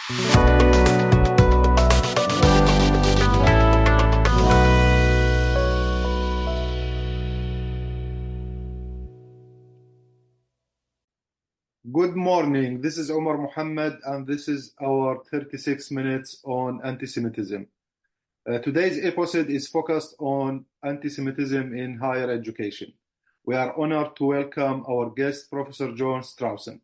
Good morning. This is Omar Muhammad, and this is our 36 minutes on anti-Semitism. Today's episode is focused on anti-Semitism in higher education. We are honored to welcome our guest, Professor John Strawson.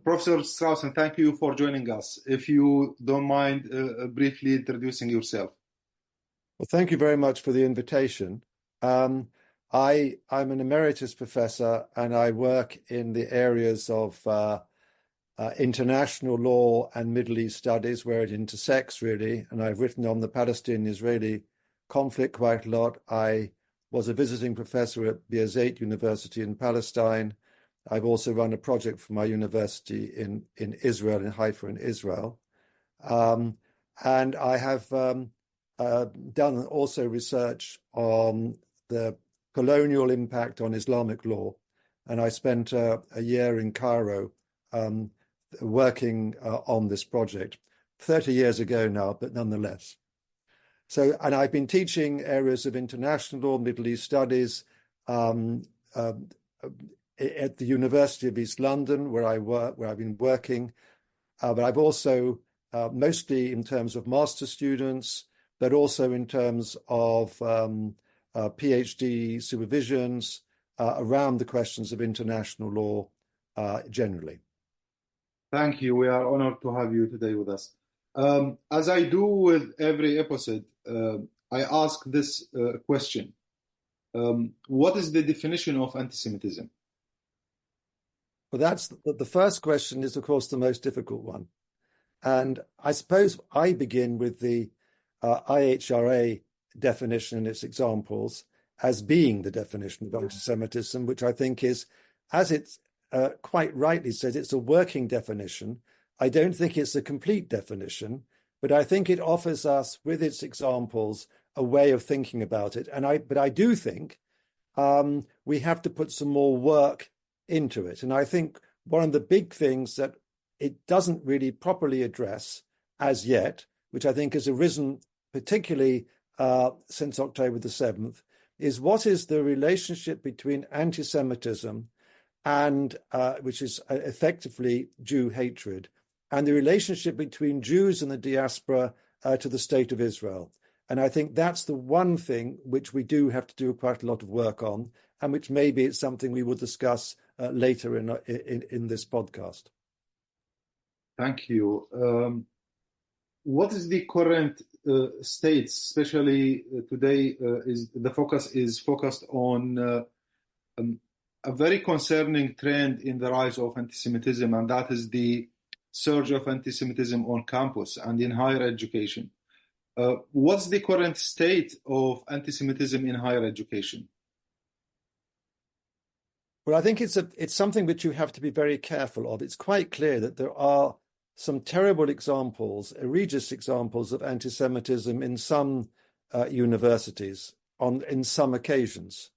Professor Strawson, thank you for joining us. If you don't mind briefly introducing yourself. Well, thank you very much for the invitation. I'm an emeritus professor, and I work in the areas of international law and Middle East studies, where it intersects really. And I've written on the Palestinian-Israeli conflict quite a lot. I was a visiting professor at Birzeit University in Palestine. I've also run a project for my university in Israel, in Haifa in Israel. And I have done also research on the colonial impact on Islamic law. And I spent a year in Cairo working on this project 30 years ago now, but nonetheless. So, and I've been teaching areas of international law, Middle East studies at the University of East London, where I've been working. But I've also, mostly in terms of master students, but also in terms of PhD supervisions around the questions of international law generally. Thank you. We are honored to have you today with us. As I do with every episode, I ask this question. What is the definition of anti-Semitism? Well, that's the first question is, of course, the most difficult one. And I suppose I begin with the IHRA definition and its examples as being the definition of anti-Semitism, which I think is, as it quite rightly says, it's a working definition. I don't think it's a complete definition, but I think it offers us, with its examples, a way of thinking about it. But I do think we have to put some more work into it. And I think one of the big things that it doesn't really properly address as yet, which I think has arisen particularly since October the 7th, is what is the relationship between anti-Semitism and which is effectively Jew hatred, and the relationship between Jews and the diaspora to the state of Israel. And I think that's the one thing which we do have to do quite a lot of work on, and which maybe it's something we will discuss later in this podcast. Thank you. What is the current state, especially today? Is the focus focused on a very concerning trend in the rise of anti-Semitism, and that is the surge of anti-Semitism on campus and in higher education. What's the current state of anti-Semitism in higher education? Well, I think it's something which you have to be very careful of. It's quite clear that there are some terrible examples, egregious examples of anti-Semitism in some universities in some occasions.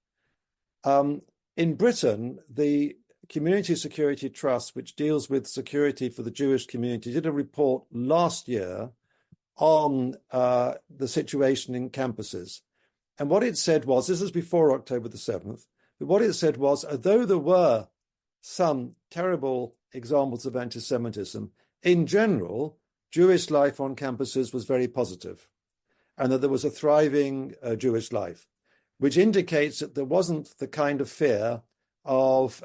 In Britain, the Community Security Trust, which deals with security for the Jewish community, did a report last year on the situation in campuses. And what it said was, this is before October the 7th, but what it said was, although there were some terrible examples of anti-Semitism, in general, Jewish life on campuses was very positive, and that there was a thriving Jewish life, which indicates that there wasn't the kind of fear of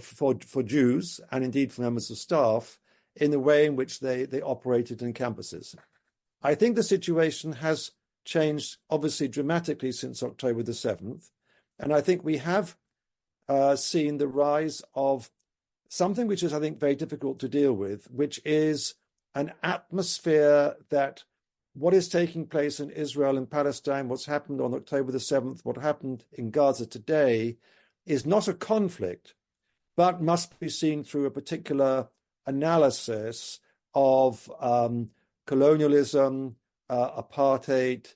for Jews, and indeed for members of staff, in the way in which they operated in campuses. I think the situation has changed, obviously, dramatically since October the 7th, and I think we have seen the rise of something which is, I think, very difficult to deal with, which is an atmosphere that what is taking place in Israel and Palestine, what's happened on October the 7th, what happened in Gaza today, is not a conflict, but must be seen through a particular analysis of colonialism, apartheid,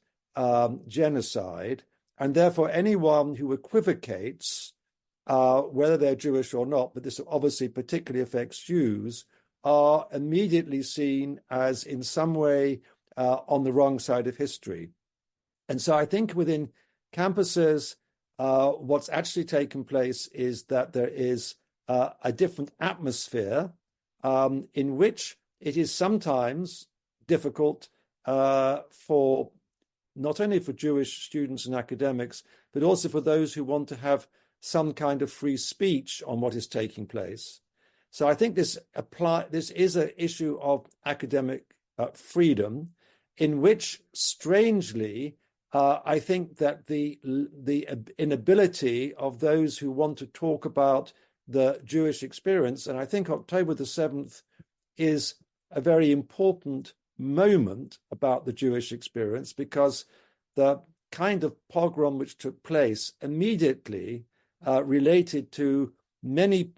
genocide, and therefore anyone who equivocates, whether they're Jewish or not, but this obviously particularly affects Jews, are immediately seen as in some way on the wrong side of history. And so I think within campuses, what's actually taken place is that there is a different atmosphere in which it is sometimes difficult for not only for Jewish students and academics, but also for those who want to have some kind of free speech on what is taking place. So I think this is an issue of academic freedom, in which, strangely, I think that the inability of those who want to talk about the Jewish experience, and I think October the 7th is a very important moment about the Jewish experience, because the kind of pogrom which took place immediately related to many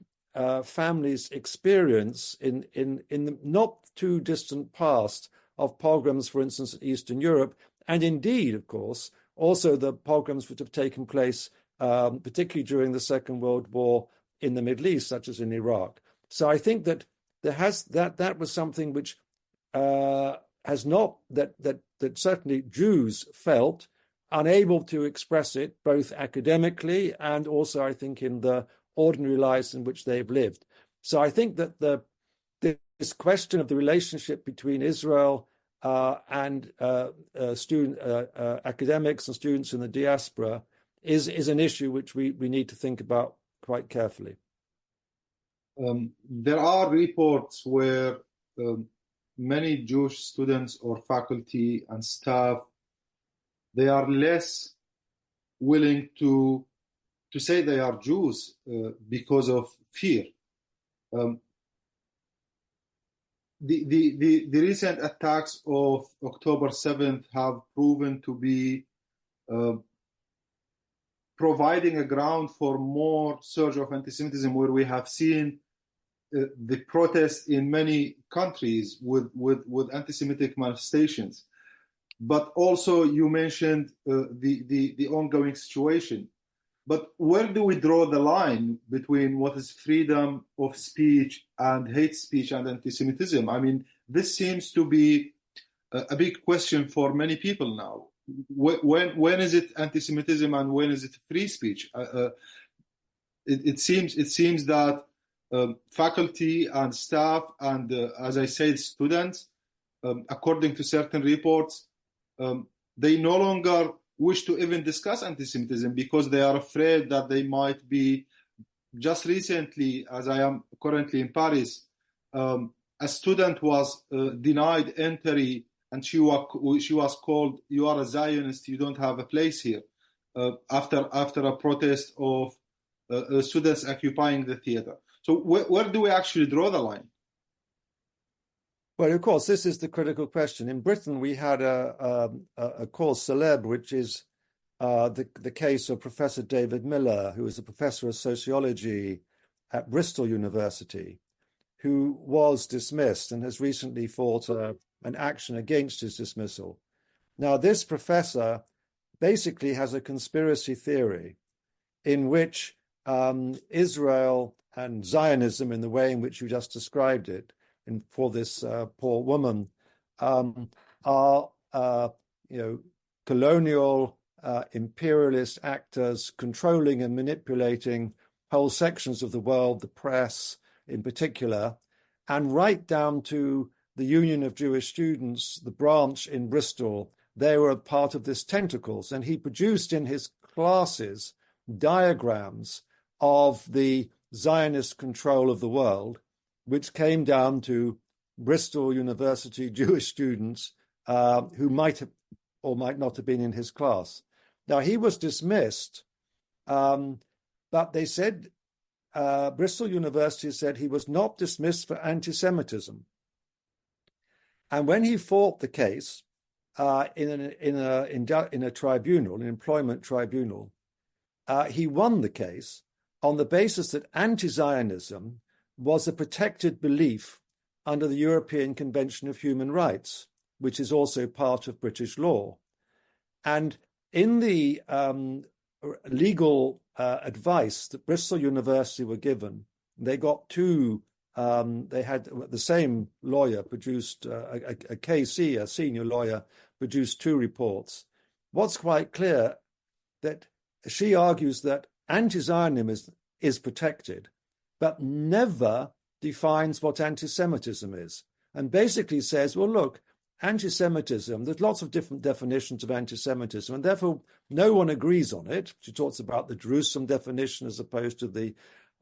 families' experience in the not too distant past of pogroms, for instance, in Eastern Europe, and indeed, of course, also the pogroms which have taken place, particularly during the Second World War in the Middle East, such as in Iraq. So I think that that was something which has not that certainly Jews felt unable to express it, both academically and also, I think, in the ordinary lives in which they've lived. So I think that this question of the relationship between Israel and academics and students in the diaspora is an issue which we need to think about quite carefully. There are reports where many Jewish students or faculty and staff, they are less willing to say they are Jews because of fear. The recent attacks of October 7th have proven to be providing a ground for more surge of anti-Semitism, where we have seen the protests in many countries with anti-Semitic manifestations. But also you mentioned the ongoing situation. But where do we draw the line between what is freedom of speech and hate speech and anti-Semitism? I mean, this seems to be a big question for many people now. When is it anti-Semitism and when is it free speech? It seems that faculty and staff and, as I said, students, according to certain reports, they no longer wish to even discuss anti-Semitism because they are afraid that they might be. Just recently, as I am currently in Paris, a student was denied entry, and she was called, "You are a Zionist, you don't have a place here," after a protest of students occupying the theater. So where do we actually draw the line? Well, of course, this is the critical question. In Britain, we had a cause célèbre, which is the case of Professor David Miller, who is a professor of sociology at Bristol University, who was dismissed and has recently fought an action against his dismissal. Now, this professor basically has a conspiracy theory in which Israel and Zionism, in the way in which you just described it, and for this poor woman, are colonial imperialist actors controlling and manipulating whole sections of the world, the press in particular, and right down to the Union of Jewish Students, the branch in Bristol. They were a part of this tentacles, and he produced in his classes diagrams of the Zionist control of the world, which came down to Bristol University Jewish students who might have or might not have been in his class. Now, he was dismissed, but they said, Bristol University said he was not dismissed for anti-Semitism. And when he fought the case in a tribunal, an employment tribunal, he won the case on the basis that anti-Zionism was a protected belief under the European Convention of Human Rights, which is also part of British law. And in the legal advice that Bristol University were given, they got two they had the same lawyer produced, a KC, a senior lawyer, produced 2 reports. What's quite clear that she argues that anti-Zionism is protected, but never defines what anti-Semitism is, and basically says, well, look, anti-Semitism, there's lots of different definitions of anti-Semitism, and therefore no one agrees on it. She talks about the Jerusalem definition as opposed to the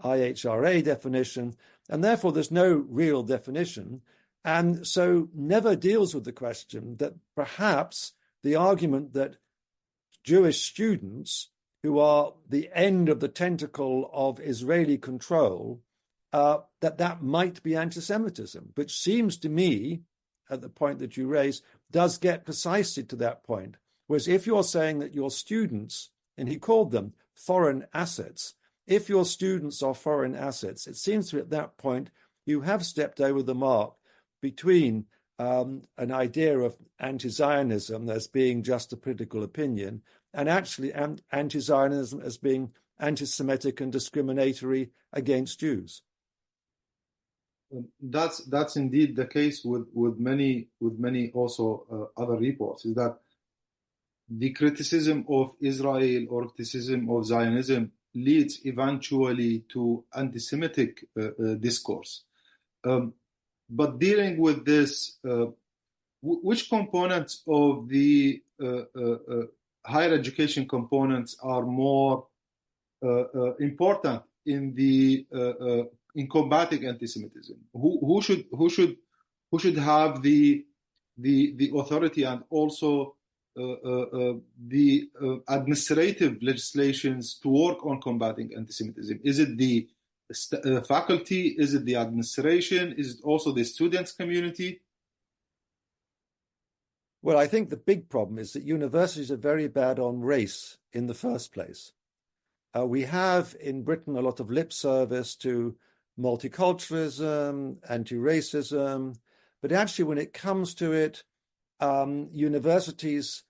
IHRA definition, and therefore there's no real definition, and so never deals with the question that perhaps the argument that Jewish students, who are the end of the tentacle of Israeli control, that might be anti-Semitism, which seems to me, at the point that you raise, does get precisely to that point. Whereas if you're saying that your students, and he called them foreign assets, if your students are foreign assets, it seems to me at that point you have stepped over the mark between an idea of anti-Zionism as being just a political opinion and actually anti-Zionism as being anti-Semitic and discriminatory against Jews. That's indeed the case with many also other reports, is that the criticism of Israel or criticism of Zionism leads eventually to anti-Semitic discourse. But dealing with this, which components of the higher education components are more important in combating anti-Semitism? Who should have the authority and also the administrative legislations to work on combating anti-Semitism? Is it the faculty? Is it the administration? Is it also the students' community? Well, I think the big problem is that universities are very bad on race in the first place. We have in Britain a lot of lip service to multiculturalism, anti-racism, but actually when it comes to it, universities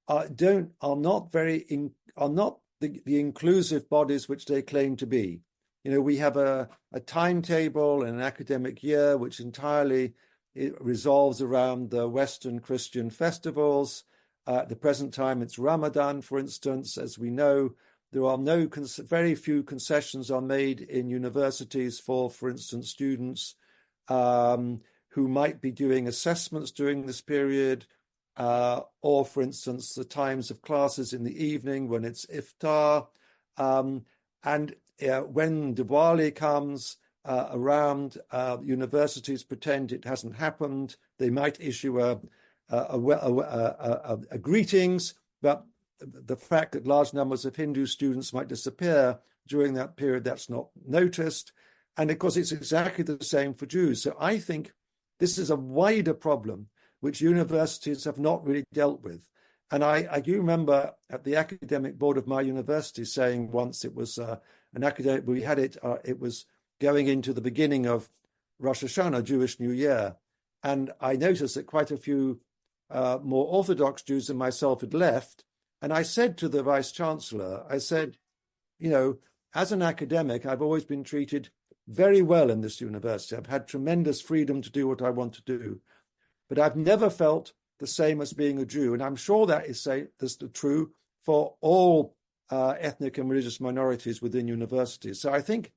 are not the inclusive bodies which they claim to be. You know, we have a timetable in an academic year which entirely resolves around the Western Christian festivals. At the present time, it's Ramadan, for instance. As we know, there are very few concessions are made in universities for instance, students who might be doing assessments during this period, or, for instance, the times of classes in the evening when it's iftar. When Diwali comes around, universities pretend it hasn't happened. They might issue a greetings, but the fact that large numbers of Hindu students might disappear during that period, that's not noticed. And of course, it's exactly the same for Jews. So I think this is a wider problem which universities have not really dealt with. And I do remember at the academic board of my university saying once, it was an academic, we had it, it was going into the beginning of Rosh Hashanah, Jewish New Year. And I noticed that quite a few more Orthodox Jews than myself had left. And I said to the Vice Chancellor, I said, you know, as an academic, I've always been treated very well in this university. I've had tremendous freedom to do what I want to do. But I've never felt the same as being a Jew. And I'm sure that is true for all ethnic and religious minorities within universities. So I think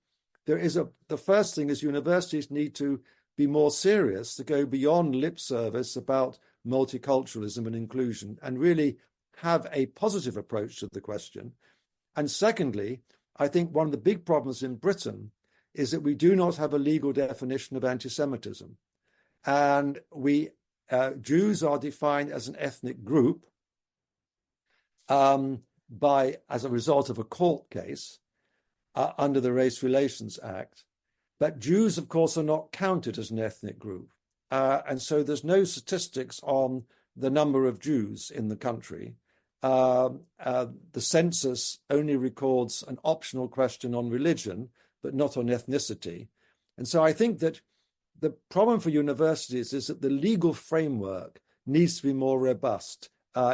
the first thing is universities need to be more serious, to go beyond lip service about multiculturalism and inclusion and really have a positive approach to the question. And secondly, I think one of the big problems in Britain is that we do not have a legal definition of anti-Semitism. And Jews are defined as an ethnic group as a result of a court case under the Race Relations Act. But Jews, of course, are not counted as an ethnic group. And so there's no statistics on the number of Jews in the country. The census only records an optional question on religion, but not on ethnicity. And so I think that the problem for universities is that the legal framework needs to be more robust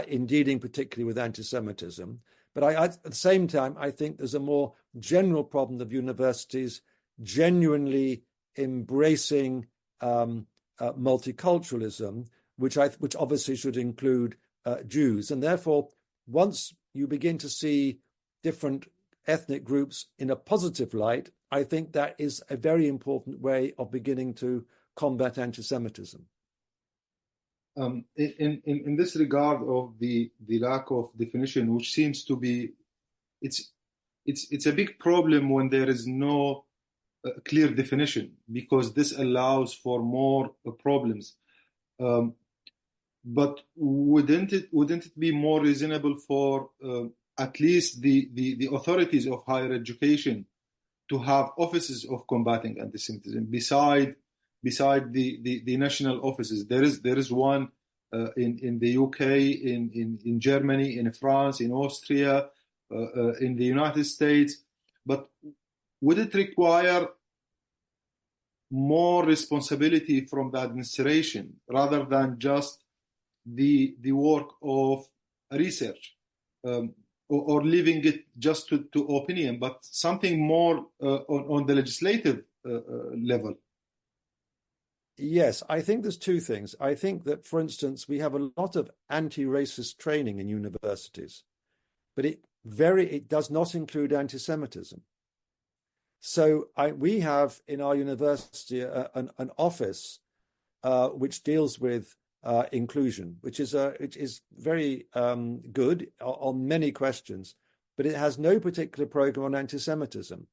in dealing particularly with anti-Semitism. But at the same time, I think there's a more general problem of universities genuinely embracing multiculturalism, which obviously should include Jews. And therefore, once you begin to see different ethnic groups in a positive light, I think that is a very important way of beginning to combat anti-Semitism. In this regard of the lack of definition, which seems to be, it's a big problem when there is no clear definition, because this allows for more problems. But wouldn't it be more reasonable for at least the authorities of higher education to have offices of combating anti-Semitism beside the national offices? There is one in the UK, in Germany, in France, in Austria, in the United States. But would it require more responsibility from the administration rather than just the work of research, or leaving it just to opinion, but something more on the legislative level? Yes, I think there's two things. I think that, for instance, we have a lot of anti-racist training in universities, but it does not include anti-Semitism. So we have in our university an office which deals with inclusion, which is very good on many questions, but it has no particular program on anti-Semitism.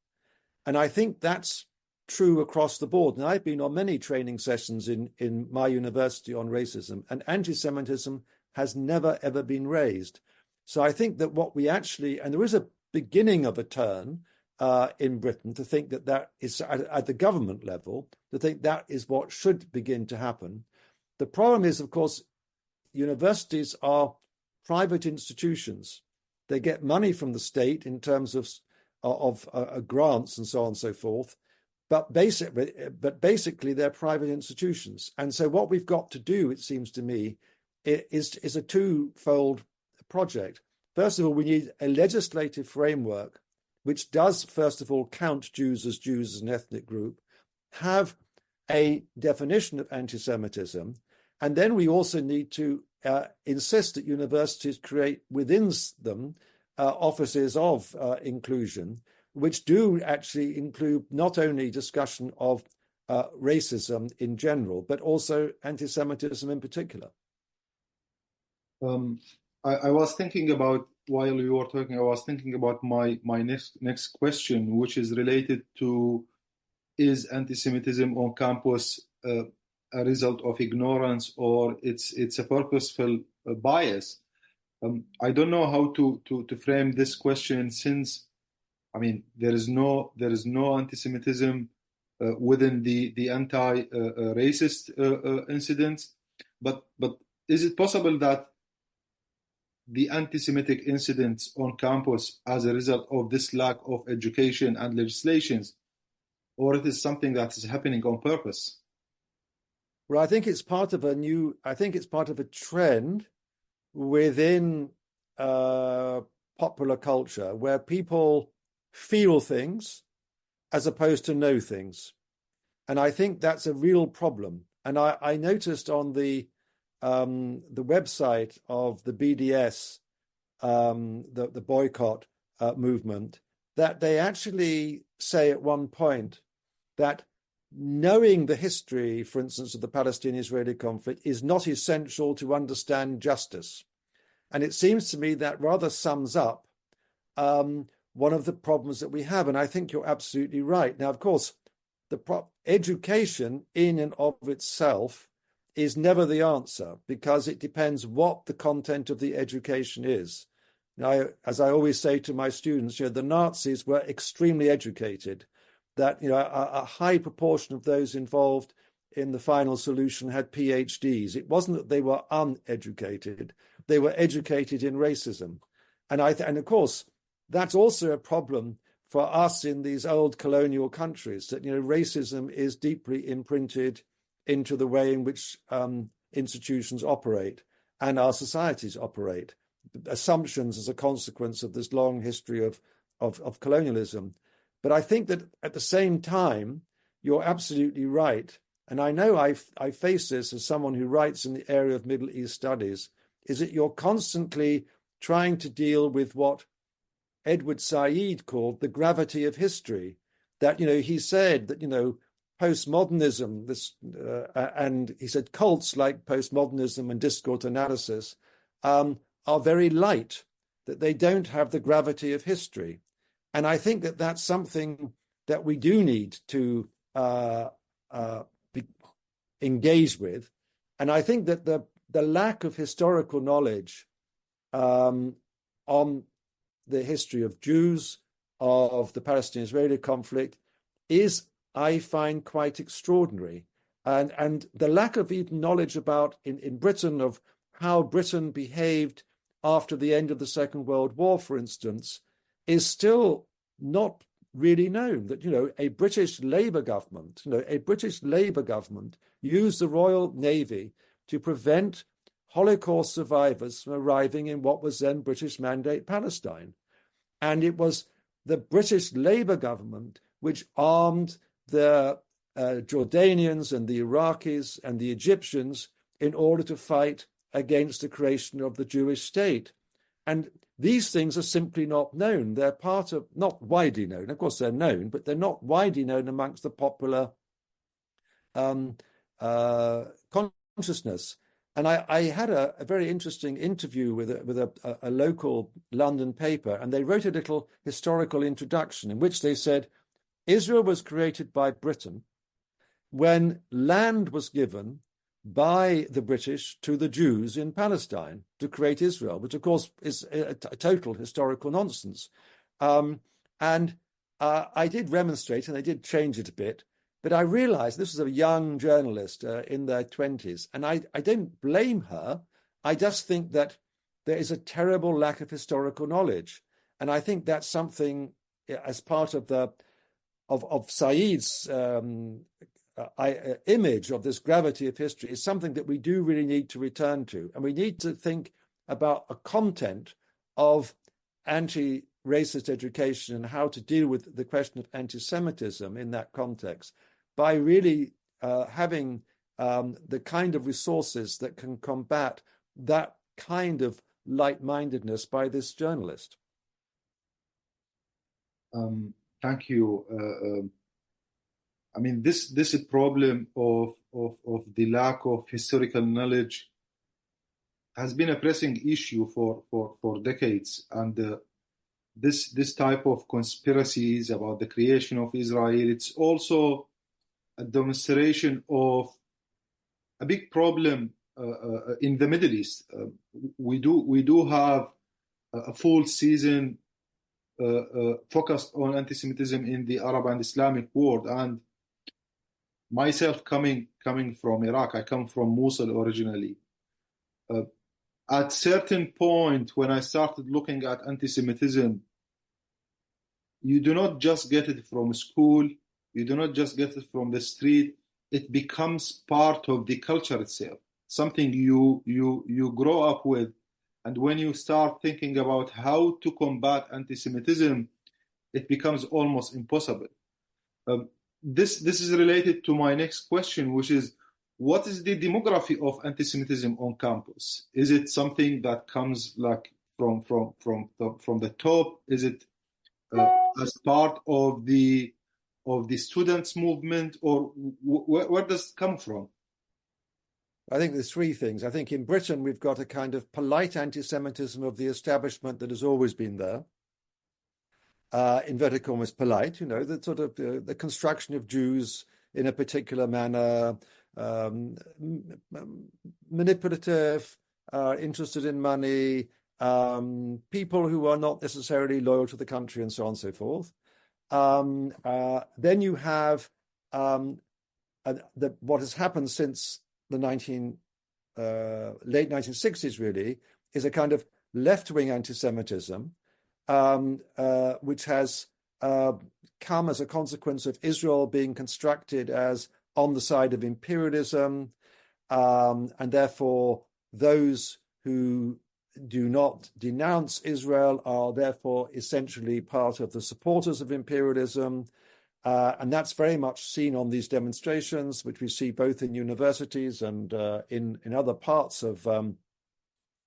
And I think that's true across the board. And I've been on many training sessions in my university on racism, and anti-Semitism has never, ever been raised. So I think that what we actually, and there is a beginning of a turn in Britain to think that is at the government level, to think that is what should begin to happen. The problem is, of course, universities are private institutions. They get money from the state in terms of grants and so on and so forth. But basically, they're private institutions. And so what we've got to do, it seems to me, is a twofold project. First of all, we need a legislative framework which does, first of all, count Jews as an ethnic group, have a definition of anti-Semitism, and then we also need to insist that universities create within them offices of inclusion, which do actually include not only discussion of racism in general, but also anti-Semitism in particular. I was thinking about, while you were talking, I was thinking about my next question, which is related to, is anti-Semitism on campus a result of ignorance, or it's a purposeful bias? I don't know how to frame this question, since there is no anti-Semitism within the anti-racist incidents, but is it possible that the anti-Semitic incidents on campus as a result of this lack of education and legislations, or it is something that is happening on purpose? Well, I think it's part of a trend within popular culture where people feel things as opposed to know things. And I think that's a real problem. And I noticed on the website of the BDS, the boycott movement, that they actually say at one point that knowing the history, for instance, of the Palestinian-Israeli conflict is not essential to understand justice. And it seems to me that rather sums up one of the problems that we have. And I think you're absolutely right. Now, of course, education in and of itself is never the answer, because it depends what the content of the education is. Now, as I always say to my students, the Nazis were extremely educated, that a high proportion of those involved in the final solution had PhDs. It wasn't that they were uneducated, they were educated in racism. And of course, that's also a problem for us in these old colonial countries, that racism is deeply imprinted into the way in which institutions operate and our societies operate. Assumptions as a consequence of this long history of colonialism. But I think that at the same time, you're absolutely right. And I know I face this as someone who writes in the area of Middle East studies, is that you're constantly trying to deal with what Edward Said called the gravity of history. That, he said that, postmodernism, and he said cults like postmodernism and discourse analysis are very light, that they don't have the gravity of history. And I think that that's something that we do need to engage with. And I think that the lack of historical knowledge on the history of Jews, of the Palestinian-Israeli conflict, is, I find, quite extraordinary. And the lack of even knowledge about, in Britain, of how Britain behaved after the end of the Second World War, for instance, is still not really known. That, a British Labour government, used the Royal Navy to prevent Holocaust survivors from arriving in what was then British Mandate Palestine. And it was the British Labour government which armed the Jordanians and the Iraqis and the Egyptians in order to fight against the creation of the Jewish state. And these things are simply not known. They're not widely known. Of course, they're known, but they're not widely known amongst the popular consciousness. And I had a very interesting interview with a local London paper, and they wrote a little historical introduction in which they said Israel was created by Britain when land was given by the British to the Jews in Palestine to create Israel, which of course is a total historical nonsense. And I did remonstrate, and they did change it a bit. But I realized this was a young journalist in their 20s, and I don't blame her. I just think that there is a terrible lack of historical knowledge. And I think that's something, as part of Said's image of this gravity of history, is something that we do really need to return to. And we need to think about a content of anti-racist education and how to deal with the question of anti-Semitism in that context, by really having the kind of resources that can combat that kind of light-mindedness by this journalist. Thank you. I mean, this problem of the lack of historical knowledge has been a pressing issue for decades, and this type of conspiracies about the creation of Israel, it's also a demonstration of a big problem in the Middle East. We do have a full season focused on anti-Semitism in the Arab and Islamic world. And myself, coming from Iraq, I come from Mosul originally. At certain point, when I started looking at anti-Semitism, you do not just get it from school. You do not just get it from the street. It becomes part of the culture itself, something you grow up with. And when you start thinking about how to combat anti-Semitism, it becomes almost impossible. This is related to my next question, which is, what is the demography of anti-Semitism on campus? Is it something that comes like from the top? Is it as part of the students' movement, or where does it come from? I think there's three things. I think in Britain, we've got a kind of polite anti-Semitism of the establishment that has always been there. Inverted commas, polite, the sort of the construction of Jews in a particular manner, manipulative, interested in money, people who are not necessarily loyal to the country, and so on and so forth. Then you have what has happened since the late 1960s, really, is a kind of left-wing anti-Semitism, which has come as a consequence of Israel being constructed as on the side of imperialism, and therefore those who do not denounce Israel are therefore essentially part of the supporters of imperialism. And that's very much seen on these demonstrations, which we see both in universities and in other parts of on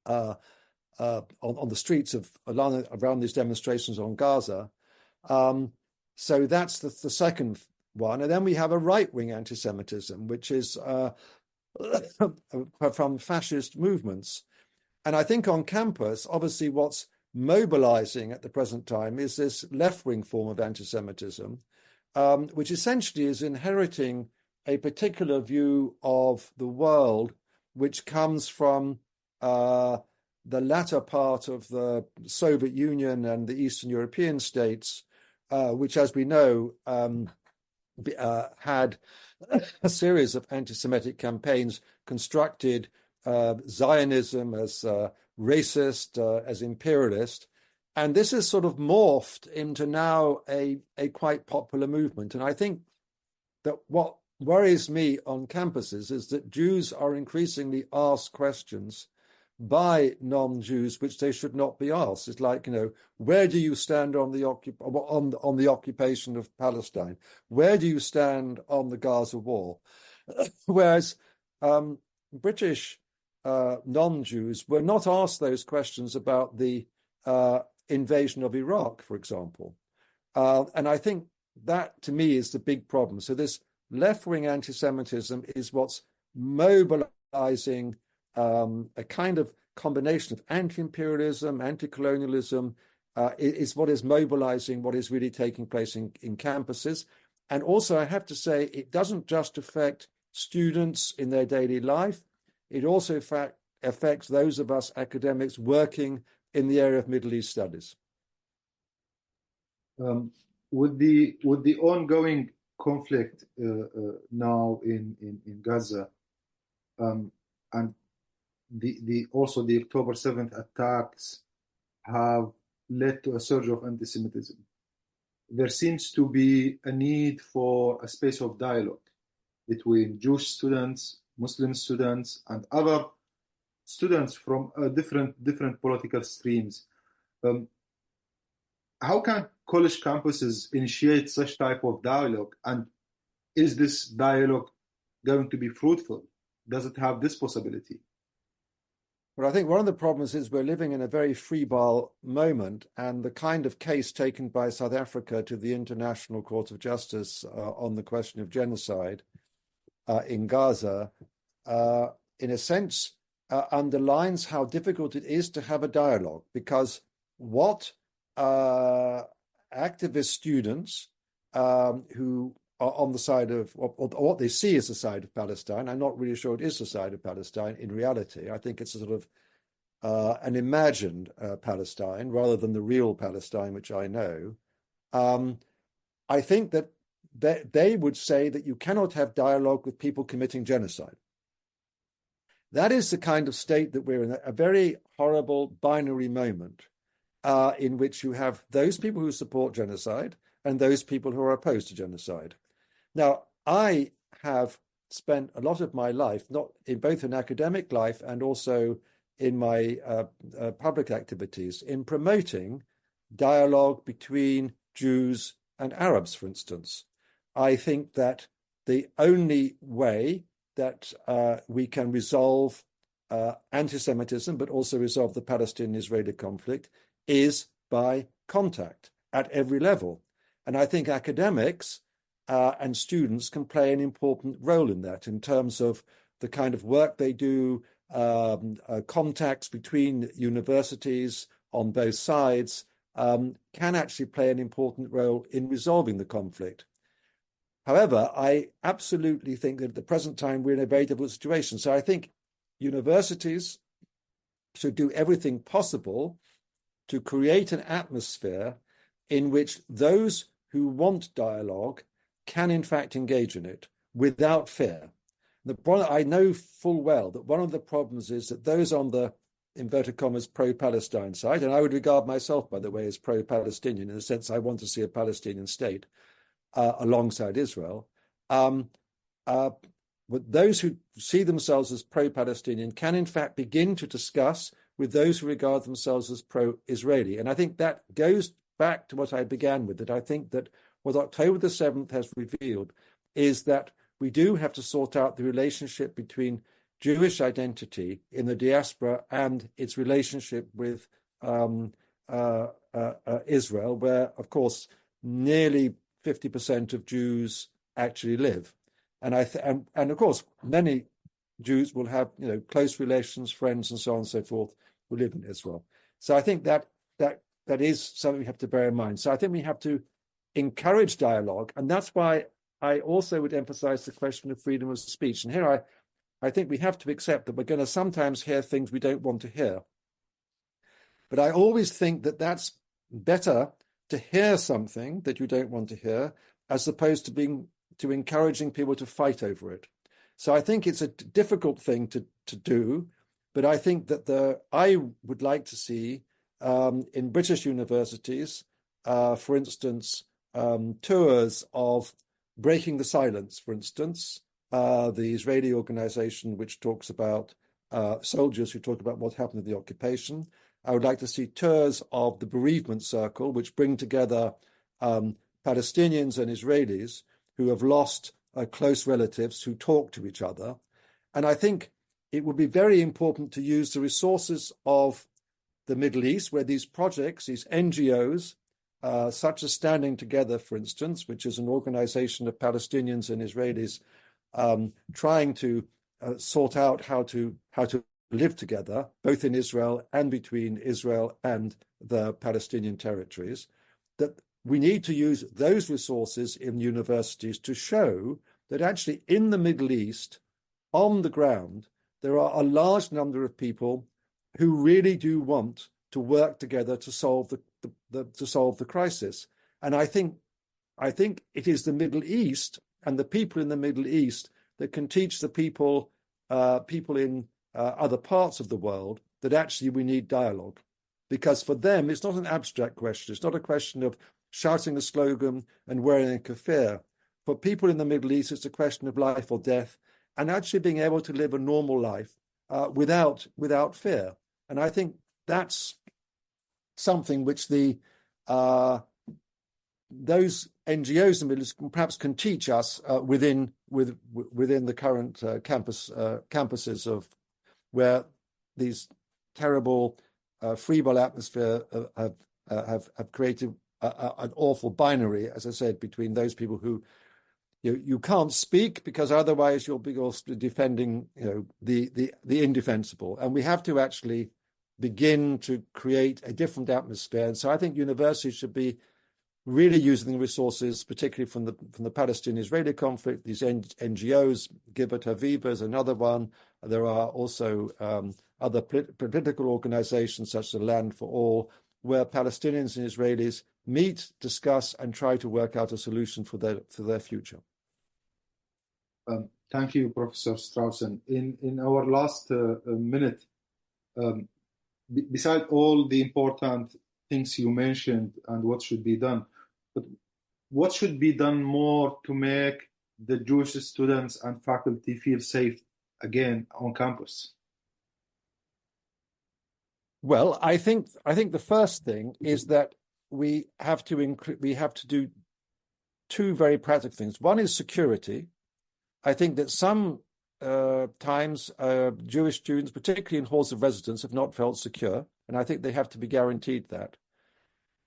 the streets of around these demonstrations on Gaza. So that's the second one. And then we have a right-wing anti-Semitism, which is from fascist movements. And I think on campus, obviously what's mobilizing at the present time is this left-wing form of anti-Semitism, which essentially is inheriting a particular view of the world, which comes from the latter part of the Soviet Union and the Eastern European states, which, as we know, had a series of anti-Semitic campaigns, constructed Zionism as racist, as imperialist. And this has sort of morphed into now a quite popular movement. And I think that what worries me on campuses is that Jews are increasingly asked questions by non-Jews which they should not be asked. It's like, where do you stand on the occupation of Palestine? Where do you stand on the Gaza war? Whereas British non-Jews were not asked those questions about the invasion of Iraq, for example. And I think that, to me, is the big problem. So this left-wing anti-Semitism is what's mobilizing a kind of combination of anti-imperialism, anti-colonialism, is what is mobilizing what is really taking place in campuses. And also, I have to say, it doesn't just affect students in their daily life. It also affects those of us academics working in the area of Middle East studies. With the ongoing conflict now in Gaza, and also the October 7th attacks have led to a surge of anti-Semitism. There seems to be a need for a space of dialogue between Jewish students, Muslim students, and other students from different political streams. How can college campuses initiate such type of dialogue? And is this dialogue going to be fruitful? Does it have this possibility? Well, I think one of the problems is we're living in a very freeball moment, and the kind of case taken by South Africa to the International Court of Justice on the question of genocide in Gaza, in a sense, underlines how difficult it is to have a dialogue, because what activist students who are on the side of, or what they see as the side of Palestine, I'm not really sure it is the side of Palestine in reality. I think it's a sort of an imagined Palestine rather than the real Palestine, which I know. I think that they would say that you cannot have dialogue with people committing genocide. That is the kind of state that we're in, a very horrible binary moment in which you have those people who support genocide and those people who are opposed to genocide. Now, I have spent a lot of my life, not in both in academic life and also in my public activities, in promoting dialogue between Jews and Arabs, for instance. I think that the only way that we can resolve anti-Semitism, but also resolve the Palestinian-Israeli conflict, is by contact at every level. And I think academics and students can play an important role in that, in terms of the kind of work they do, contacts between universities on both sides can actually play an important role in resolving the conflict. However, I absolutely think that at the present time we're in a very difficult situation. So I think universities should do everything possible to create an atmosphere in which those who want dialogue can in fact engage in it without fear. I know full well that one of the problems is that those on the, inverted commas, pro-Palestine side, and I would regard myself, by the way, as pro-Palestinian in the sense I want to see a Palestinian state alongside Israel, but those who see themselves as pro-Palestinian can in fact begin to discuss with those who regard themselves as pro-Israeli. And I think that goes back to what I began with, that I think that what October the 7th has revealed is that we do have to sort out the relationship between Jewish identity in the diaspora and its relationship with Israel, where, of course, nearly 50% of Jews actually live. And of course, many Jews will have, close relations, friends, and so on and so forth, who live in Israel. So I think that is something we have to bear in mind. So I think we have to encourage dialogue, and that's why I also would emphasize the question of freedom of speech. And here I think we have to accept that we're going to sometimes hear things we don't want to hear. But I always think that that's better to hear something that you don't want to hear, as opposed to encouraging people to fight over it. So I think it's a difficult thing to do, but I think that I would like to see in British universities, for instance, tours of Breaking the Silence, for instance, the Israeli organization which talks about soldiers who talk about what happened in the occupation. I would like to see tours of the Bereavement Circle, which bring together Palestinians and Israelis who have lost close relatives who talk to each other. And I think it would be very important to use the resources of the Middle East, where these projects, these NGOs, such as Standing Together, for instance, which is an organization of Palestinians and Israelis trying to sort out how to live together, both in Israel and between Israel and the Palestinian territories, that we need to use those resources in universities to show that actually in the Middle East, on the ground, there are a large number of people who really do want to work together to solve the crisis. And I think it is the Middle East and the people in the Middle East that can teach the people in other parts of the world that actually we need dialogue. Because for them, it's not an abstract question. It's not a question of shouting a slogan and wearing a keffiyeh. For people in the Middle East, it's a question of life or death, and actually being able to live a normal life without fear. And I think that's something which those NGOs in the Middle East perhaps can teach us within the current campuses of where these terrible free ball atmosphere have created an awful binary, as I said, between those people who you can't speak because otherwise you'll be also defending the indefensible, and we have to actually begin to create a different atmosphere. And so I think universities should be really using the resources, particularly from the Palestinian-Israeli conflict. These NGOs, Gibbet Haviva is another one. There are also other political organizations such as Land for All, where Palestinians and Israelis meet, discuss, and try to work out a solution for their future. Thank you, Professor Strawson. In our last minute, beside all the important things you mentioned and what should be done, but what should be done more to make the Jewish students and faculty feel safe again on campus? Well, I think the first thing is that we have to do two very practical things. One is security. I think that some times Jewish students, particularly in halls of residence, have not felt secure, and I think they have to be guaranteed that.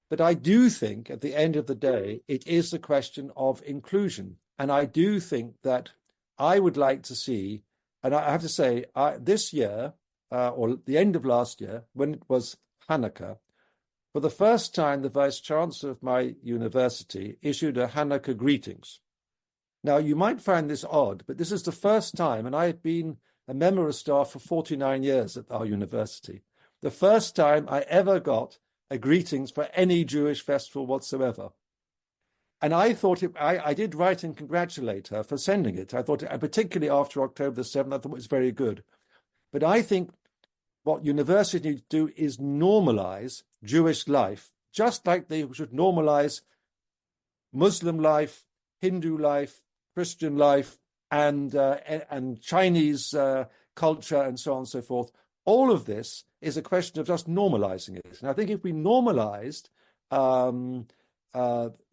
But I do think at the end of the day, it is a question of inclusion. And I do think that I would like to see, and I have to say, this year, or the end of last year, when it was Hanukkah, for the first time, the Vice Chancellor of my university issued a Hanukkah greetings. Now, you might find this odd, but this is the first time, and I have been a member of staff for 49 years at our university, the first time I ever got a greetings for any Jewish festival whatsoever. And I thought I did write and congratulate her for sending it. I thought, particularly after October the 7th, I thought it was very good. But I think what universities need to do is normalize Jewish life, just like they should normalize Muslim life, Hindu life, Christian life, and Chinese culture, and so on and so forth. All of this is a question of just normalizing it. And I think if we normalized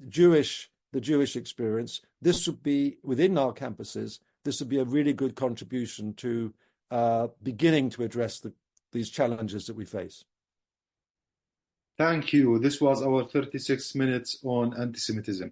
Jewish the Jewish experience, this would be, within our campuses, this would be a really good contribution to beginning to address these challenges that we face. Thank you. This was our 36 minutes on anti-Semitism.